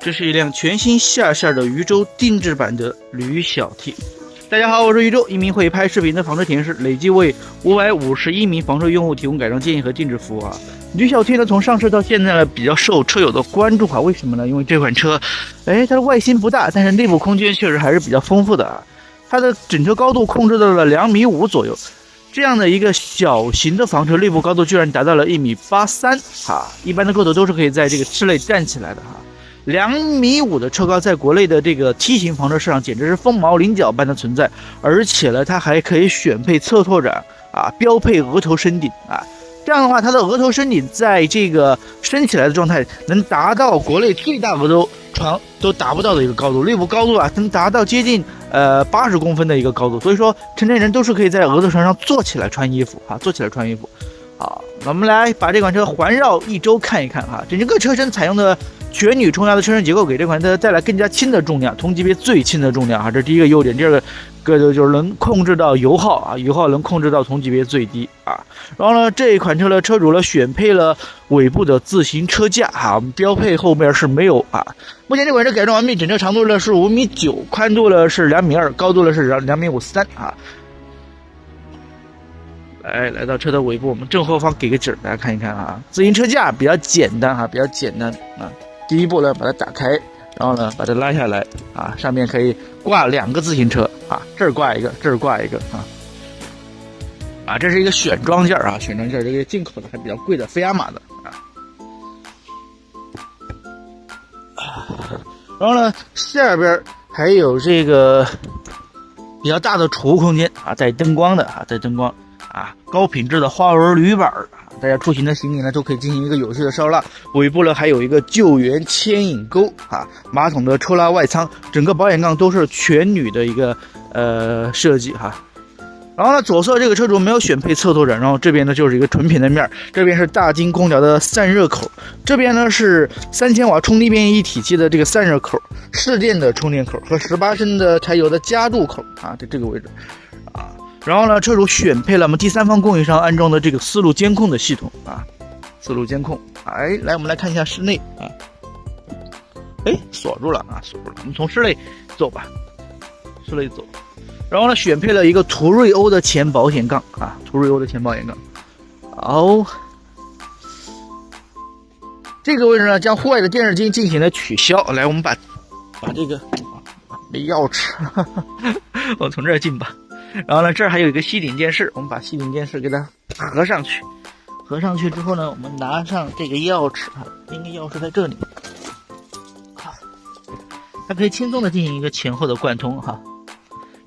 这是一辆全新下线的禹州定制版的吕小 T。大家好，我是禹州，一名会拍视频的房车体验师，累计为551名房车用户提供改装建议和定制服务啊。吕小 T 呢，从上市到现在呢，比较受车友的关注啊。为什么呢？因为这款车，它的外形不大，但是内部空间确实还是比较丰富的啊。它的整车高度控制到了2.5米左右，这样的一个小型的房车，内部高度居然达到了1.83米啊！一般的个头都是可以在这个室内站起来的哈。2.5米的车高，在国内的这个 T 型房车市场简直是凤毛麟角般的存在，而且呢，它还可以选配侧拓展啊，标配额头升顶啊。这样的话，它的额头升顶在这个升起来的状态，能达到国内最大额头床都达不到的一个高度，内部高度啊，能达到接近80公分的一个高度。所以说，成年人都是可以在额头床上坐起来穿衣服啊，坐起来穿衣服。好，那我们来把这款车环绕一周看一看哈。整个车身采用的全铝冲压的车身结构，给这款车带来更加轻的重量，同级别最轻的重量啊，这是第一个优点。第二个就是能控制到油耗啊，油耗能控制到同级别最低啊。然后呢，这一款车的车主呢选配了尾部的自行车架啊，我们标配后面是没有啊。目前这款车改装完毕，整车长度呢是5.9米，宽度呢是2.2米，高度呢是2.53米啊。来到车的尾部，我们正后方给个景，大家看一看啊。自行车架比较简单哈，比较简单啊。第一步呢，把它打开，然后呢，把它拉下来啊，上面可以挂2个自行车啊，这儿挂一个，这儿挂一个啊。这是一个选装件啊，选装件，这个进口的还比较贵的，菲亚玛的啊。然后呢，下边还有这个比较大的储物空间啊，带灯光的啊，带灯光。高品质的花纹铝板啊，大家出行的行李呢都可以进行一个有序的收纳。尾部呢还有一个救援牵引钩啊，马桶的抽拉外舱，整个保险杠都是全铝的一个设计哈。然后呢，左侧这个车主没有选配侧拓展，然后这边呢就是一个纯平的面，这边是大金空调的散热口，这边呢是3000瓦充电变一体机的这个散热口，市电的充电口和18升的柴油的加注口啊，在这个位置啊。然后呢，车主选配了我们第三方供应商安装的这个四路监控的系统啊，四路监控。来我们来看一下室内啊，锁住了啊，锁住了。我们从室内走吧，室内走。然后呢，选配了一个途锐欧的前保险杠啊，途锐欧的前保险杠。好，这个位置呢，将户外的电视机进行了取消。来，我们把这个没钥匙，我从这儿进吧。然后呢，这儿还有一个吸顶电视，我们把吸顶电视给它合上去。合上去之后呢，我们拿上这个钥匙啊，这个钥匙在这里，它可以轻松的进行一个前后的贯通哈。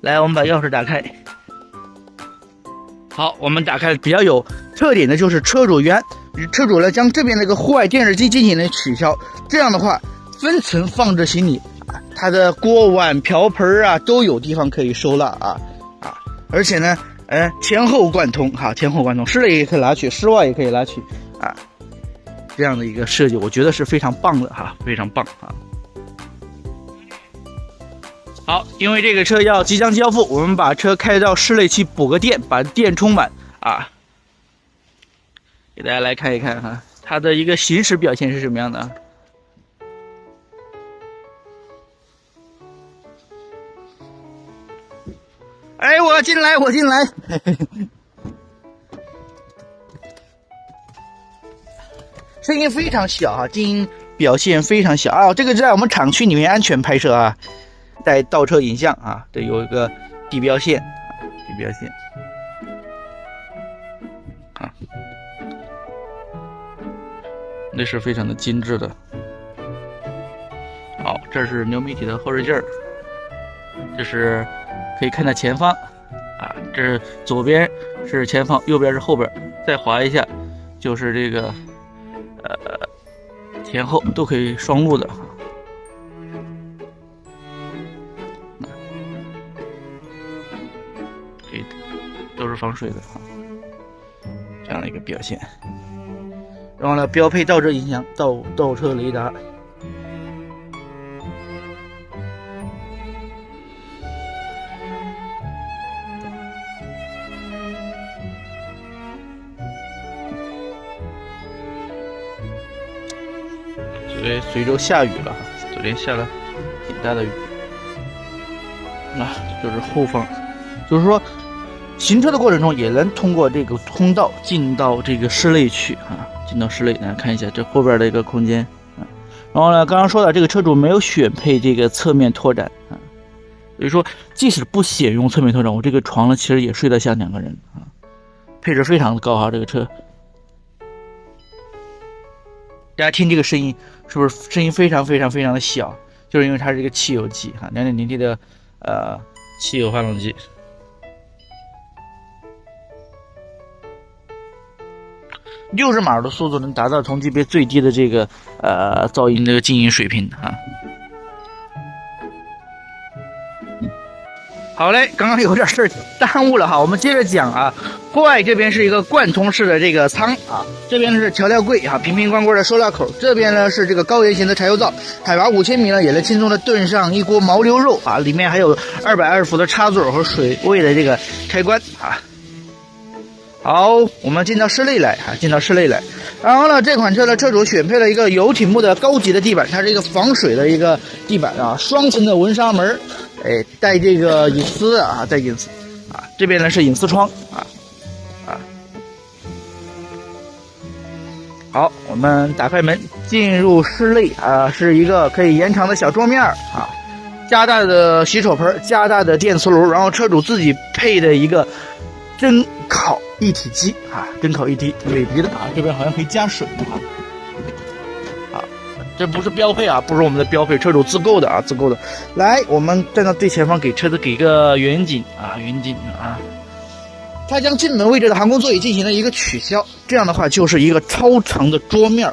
来，我们把钥匙打开。好，我们打开比较有特点的就是车主呢将这边那个户外电视机进行了取消，这样的话分层放置行李，它的锅碗瓢盆啊都有地方可以收纳啊。而且呢，前后贯通哈，前后贯通，室内也可以拿取，室外也可以拿取啊，这样的一个设计，我觉得是非常棒的哈，非常棒啊。好，因为这个车即将交付，我们把车开到室内去补个电，把电充满啊，给大家来看一看哈，它的一个行驶表现是什么样的啊。我进来，声音非常小啊，静音表现非常小啊。这个是在我们厂区里面安全拍摄啊，带倒车影像啊，这有一个地标线啊，地标线啊，那是非常的精致的。好，这是流媒体的后视镜，这是可以看到前方啊，这是左边是前方，右边是后边，再滑一下就是这个前后都可以双录的，都是防水的这样的一个表现。然后呢，标配倒车影响、倒车雷达。因为随着下雨了，昨天下了挺大的雨。就是后方，就是说行车的过程中也能通过这个通道进到这个室内去进到室内。大家看一下这后边的一个空间然后呢，刚刚说的这个车主没有选配这个侧面拓展所以说即使不选用侧面拓展，我这个床呢其实也睡得像2个人配置非常的高这个车。大家听这个声音是不是声音非常的小？就是因为它是一个汽油机2.0T 的汽油发动机。60码的速度能达到同级别最低的这个噪音的静音水平好嘞，刚刚有点事耽误了我们接着讲户外这边是一个贯通式的这个舱这边呢是调料柜瓶瓶罐罐的收纳口，这边呢是这个高原型的柴油灶，海拔5000米呢也能轻松的炖上一锅牦牛肉里面还有220伏的插座和水位的这个开关好，我们进到室内来然后呢，这款车的车主选配了一个游艇木的高级的地板，它是一个防水的一个地板双层的纹纱门，带这个隐私带隐私这边呢是隐私窗好，我们打开门进入室内是一个可以延长的小桌面加大的洗手盆，加大的电磁炉，然后车主自己配的一个蒸烤一体机蒸烤一体美的这边好像可以加水这不是标配不是我们的标配，车主自购的自购的。来，我们站到最前方，给车子给个远景远景它将进门位置的航空座椅进行了一个取消，这样的话就是一个超长的桌面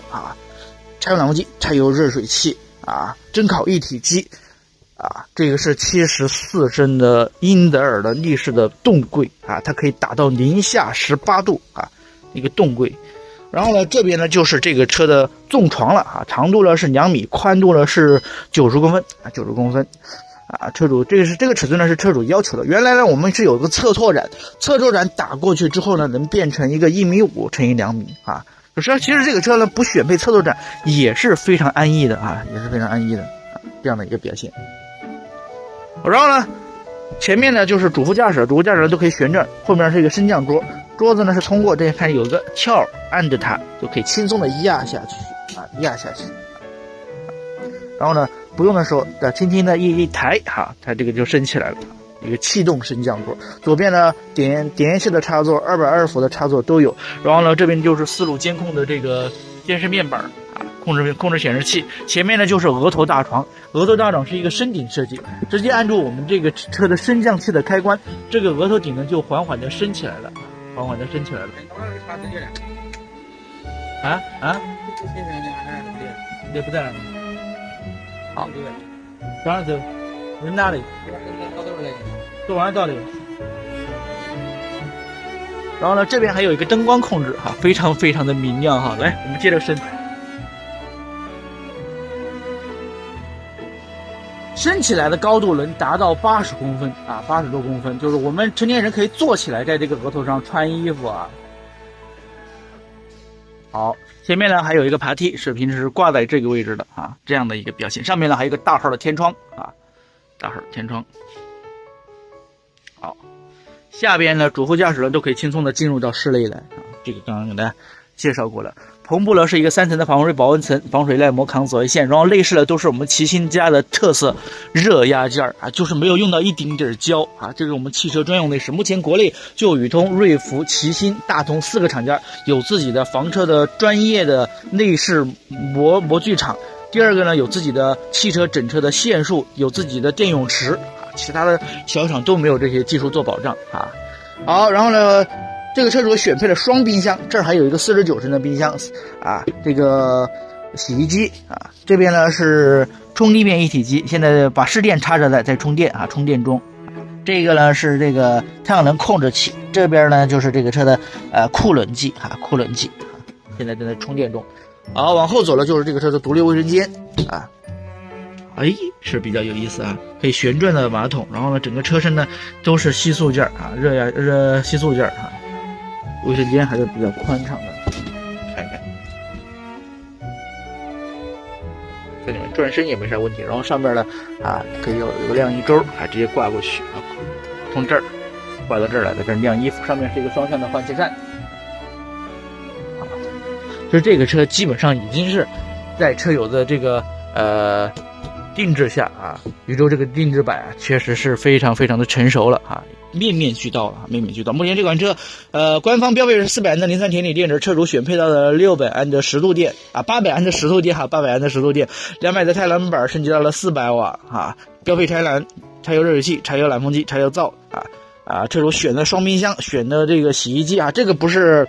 柴油暖风机、柴油热水器蒸烤一体机这个是74升的英德尔的立式的冻柜它可以达到零下18度一个冻柜。然后呢，这边呢就是这个车的纵床了长度呢是2米，宽度呢是90公分90公分车主这个尺寸呢是车主要求的。原来呢我们是有个侧拓展打过去之后呢能变成一个1.5米乘以2米其实这个车呢不选配侧拓展也是非常安逸的也是非常安逸的这样的一个表现。然后呢前面呢就是主副驾驶呢都可以旋转，后面是一个升降桌，桌子呢是通过这看有个翘，按着它就可以轻松的压下去然后呢不用的时候轻轻的一抬它这个就升起来了，一个气动升降桌。左边呢点烟式的插座，220伏的插座都有。然后呢这边就是4路监控的这个电视面板控制显示器。前面呢就是额头大床是一个升顶设计，直接按住我们这个车的升降器的开关，这个额头顶呢就缓缓的升起来了对，不在哪里？好，当然走，人哪里？都往上倒的。然后呢，这边还有一个灯光控制非常的明亮来，我们接着升。升起来的高度能达到80公分80多公分，就是我们成年人可以坐起来在这个额头上穿衣服好，前面呢还有一个爬梯，是平时挂在这个位置的这样的一个表现。上面呢还有一个大号的天窗大号天窗。好，下边呢主副驾驶呢都可以轻松的进入到室内来这个刚刚给大家介绍过了。篷布呢是一个3层的防水保温层，防水耐磨抗紫外线，然后内饰呢都是我们奇星家的特色热压件就是没有用到一丁点胶这是我们汽车专用内饰。目前国内就宇通、瑞福、奇星、大同4个厂家有自己的房车的专业的内饰模具厂。第二个呢有自己的汽车整车的线束，有自己的电泳池其他的小厂都没有这些技术做保障好，然后呢这个车主选配了双冰箱，这儿还有一个49升的冰箱这个洗衣机这边呢是充电一体机，现在把市电插着在充电充电中。这个呢是这个太阳能控制器，这边呢就是这个车的酷冷剂现在正在充电中。好，往后走了就是这个车的独立卫生间是比较有意思可以旋转的马桶。然后呢整个车身呢都是吸塑件热吸塑件卫生间还是比较宽敞的，看一看。在里面转身也没啥问题。然后上面呢可以有个晾衣钩直接挂过去从这儿挂到这儿来，在这儿晾衣服。上面是一个双向的换气扇就是这个车基本上已经是在车友的这个定制下宇宙这个定制版确实是非常非常的成熟了面面俱到了，面面俱到。目前这款车官方标配是400安的03铁锂电池，车主选配到了600安的10度电800安的10度电800安的10度电，200的太蓝板升级到了400瓦标配柴蓝、柴油热水器、柴油揽风机、柴油灶车主选的双冰箱，选的这个洗衣机这个不是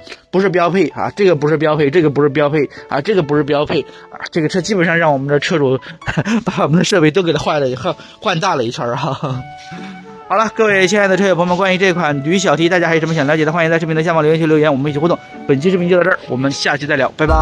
标配这个不是标配，这个不是标配这个不是标配这个车基本上让我们的车主把我们的设备都给它换大了一圈好了，各位亲爱的车友朋友们，关于这款驴小 T， 大家还有什么想了解的，欢迎在视频的下方留言区留言，我们一起互动。本期视频就到这儿，我们下期再聊，拜拜。